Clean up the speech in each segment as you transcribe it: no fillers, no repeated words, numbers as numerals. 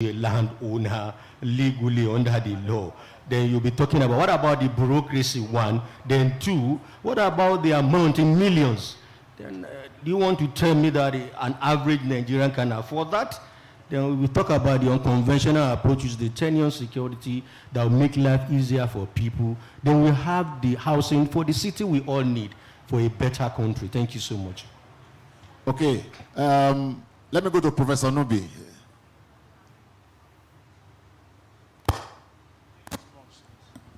a landowner legally under the law. Then you'll be talking about what about the bureaucracy, one. Then two, what about the amount in millions? Then do you want to tell me that an average Nigerian can afford that? Then we will talk about the unconventional approaches, the tenure security that will make life easier for people. Then we have the housing for the city we all need for a better country. Thank you so much. Okay, let me go to Professor Nubi.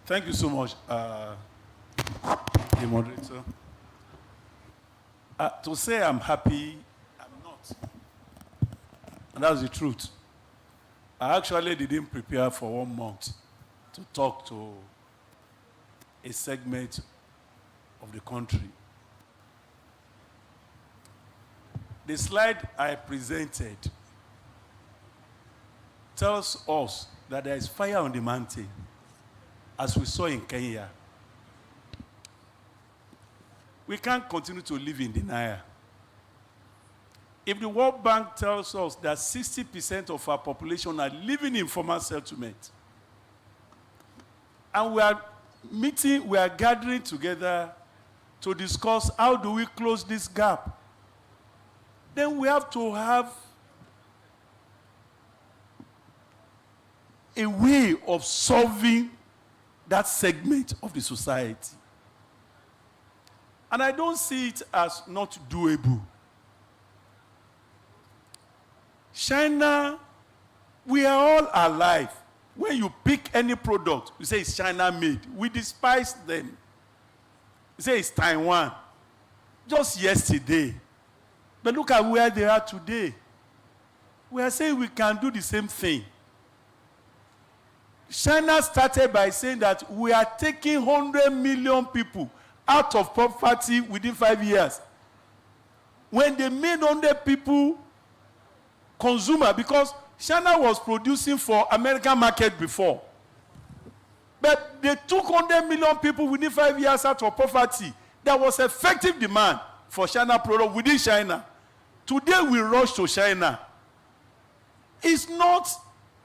Thank you so much, the moderator. To say I'm happy, I'm not. And that's the truth. I actually didn't prepare for 1 month to talk to a segment of the country. The slide I presented tells us that there is fire on the mountain, as we saw in Kenya. We can't continue to live in denial. If the World Bank tells us that 60% of our population are living in formal settlement, and we are gathering together to discuss how do we close this gap, then we have to have a way of solving that segment of the society. And I don't see it as not doable. China, we are all alive. When you pick any product, you say it's China made. We despise them. You say it's Taiwan. Just yesterday. But look at where they are today. We are saying we can do the same thing. China started by saying that we are taking 100 million people out of poverty within 5 years. When they made 100 people consumer, because China was producing for American market before. But they took 100 million people within 5 years out of poverty. There was effective demand for China product within China. Today we rush to China. It's not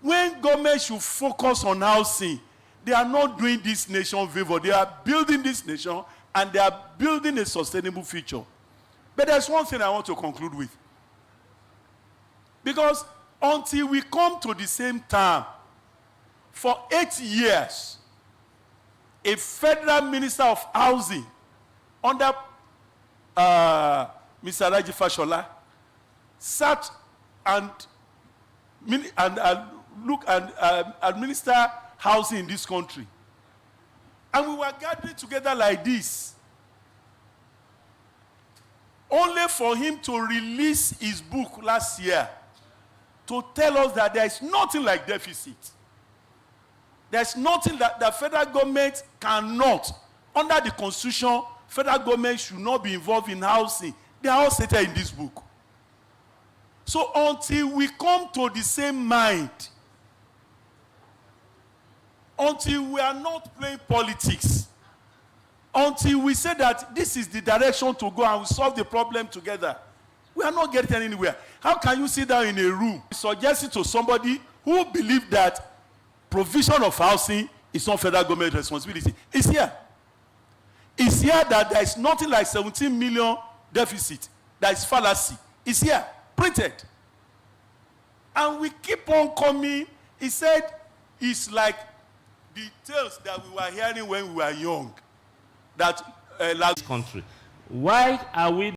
when government should focus on housing. They are not doing this nation favor. They are building this nation and they are building a sustainable future. But there's one thing I want to conclude with. Because until we come to the same term, for 8 years, a federal minister of housing under Mr. Raji Fashola sat and administer housing in this country. And we were gathering together like this, only for him to release his book last year to tell us that there is nothing like deficit. There's nothing that the federal government cannot. Under the Constitution, federal government should not be involved in housing. They are all stated in this book. So until we come to the same mind, until we are not playing politics, until we say that this is the direction to go and we solve the problem together, we are not getting anywhere. How can you sit down in a room suggesting to somebody who believes that provision of housing is not federal government responsibility? It's here. It's here that there is nothing like 17 million deficit. That is fallacy. It's here, printed. And we keep on coming. He said it's like the tales that we were hearing when we were young. That country. Why are we